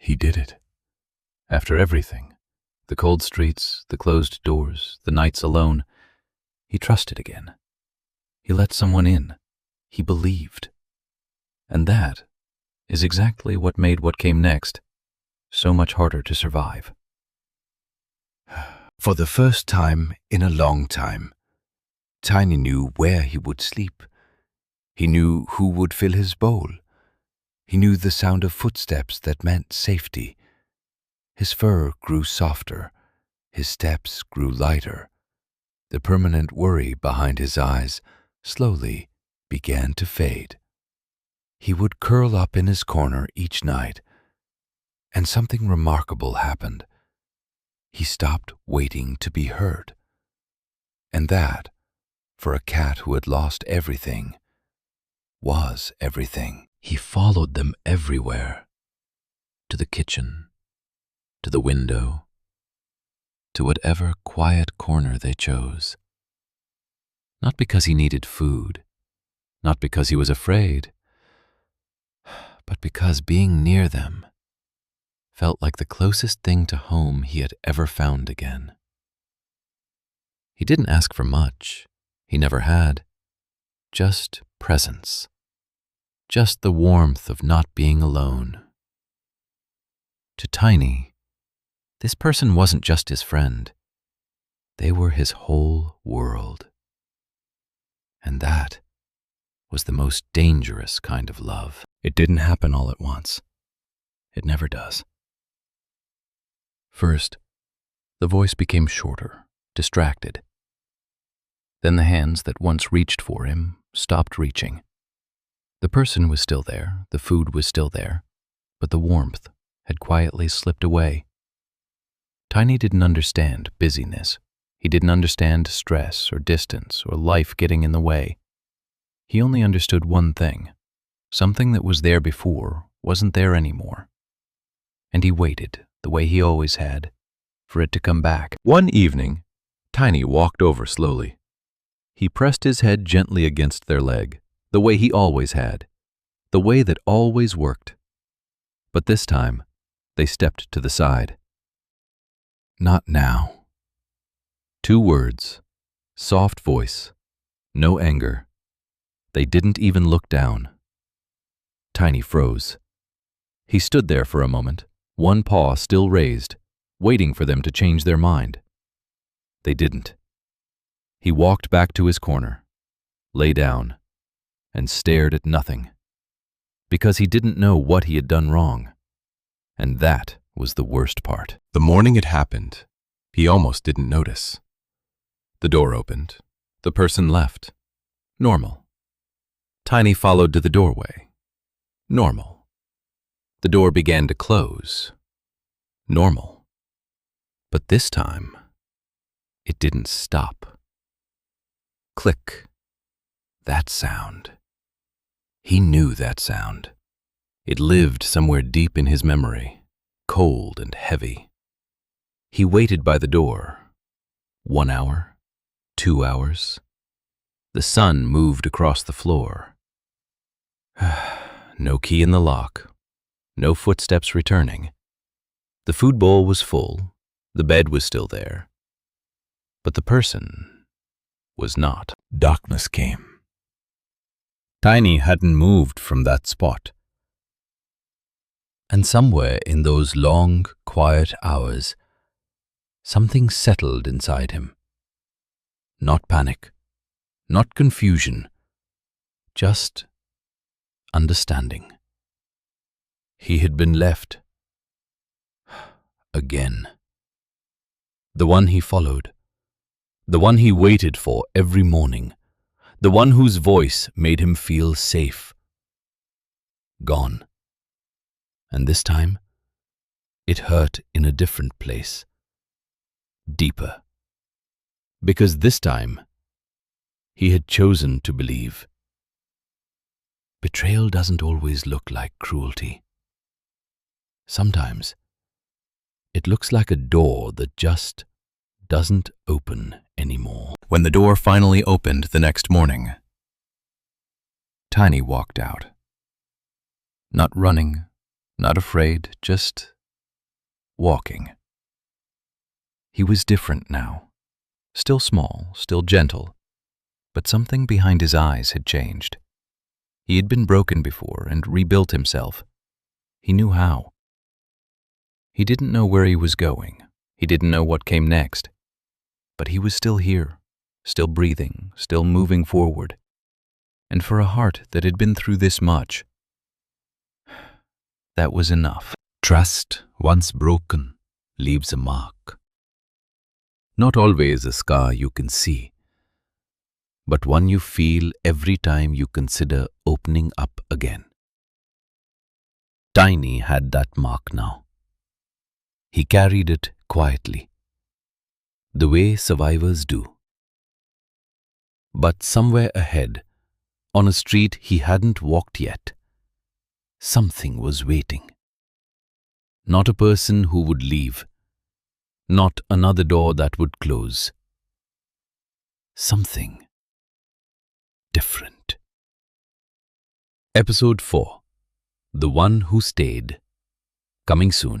He did it. After everything, the cold streets, the closed doors, the nights alone, he trusted again. He let someone in. He believed. And that is exactly what made what came next so much harder to survive. For the first time in a long time, Tiny knew where he would sleep. He knew who would fill his bowl. He knew the sound of footsteps that meant safety. His fur grew softer. His steps grew lighter. The permanent worry behind his eyes slowly began to fade. He would curl up in his corner each night, and something remarkable happened. He stopped waiting to be heard. And that, for a cat who had lost everything, was everything. He followed them everywhere, to the kitchen, to the window, to whatever quiet corner they chose. Not because he needed food, not because he was afraid, but because being near them felt like the closest thing to home he had ever found again. He didn't ask for much. He never had. Just presence. Just the warmth of not being alone. To Tiny, this person wasn't just his friend. They were his whole world. And that was the most dangerous kind of love. It didn't happen all at once. It never does. First, the voice became shorter, distracted. Then the hands that once reached for him stopped reaching. The person was still there, the food was still there, but the warmth had quietly slipped away. Tiny didn't understand busyness. He didn't understand stress or distance or life getting in the way. He only understood one thing. Something that was there before wasn't there anymore. And he waited, the way he always had, for it to come back. One evening, Tiny walked over slowly. He pressed his head gently against their leg, the way he always had, the way that always worked. But this time, they stepped to the side. Not now. 2 words, soft voice, no anger. They didn't even look down. Tiny froze. He stood there for a moment, one paw still raised, waiting for them to change their mind. They didn't. He walked back to his corner, lay down, and stared at nothing, because he didn't know what he had done wrong, and that was the worst part. The morning it happened, he almost didn't notice. The door opened. The person left. Normal. Tiny followed to the doorway. Normal. The door began to close. Normal. But this time, it didn't stop. Click. That sound. He knew that sound. It lived somewhere deep in his memory, cold and heavy. He waited by the door. 1 hour, 2 hours. The sun moved across the floor. No key in the lock. No footsteps returning. The food bowl was full. The bed was still there. But the person was not. Darkness came. Tiny hadn't moved from that spot. And somewhere in those long, quiet hours, something settled inside him. Not panic, not confusion, just understanding. He had been left. Again. The one he followed. The one he waited for every morning. The one whose voice made him feel safe. Gone. And this time, it hurt in a different place. Deeper. Because this time, he had chosen to believe. Betrayal doesn't always look like cruelty. Sometimes, it looks like a door that just doesn't open anymore. When the door finally opened the next morning, Tiny walked out. Not running, Not afraid, just walking. He was different now. Still small, still gentle, but something behind his eyes had changed. He had been broken before and rebuilt himself. He knew how. He didn't know where he was going. He didn't know what came next. But he was still here, still breathing, still moving forward. And for a heart that had been through this much, that was enough. Trust, once broken, leaves a mark. Not always a scar you can see, but one you feel every time you consider opening up again. Tiny had that mark now. He carried it quietly, the way survivors do. But somewhere ahead, on a street he hadn't walked yet, something was waiting. Not a person who would leave, not another door that would close. Something different. Episode 4. The One Who Stayed. Coming soon.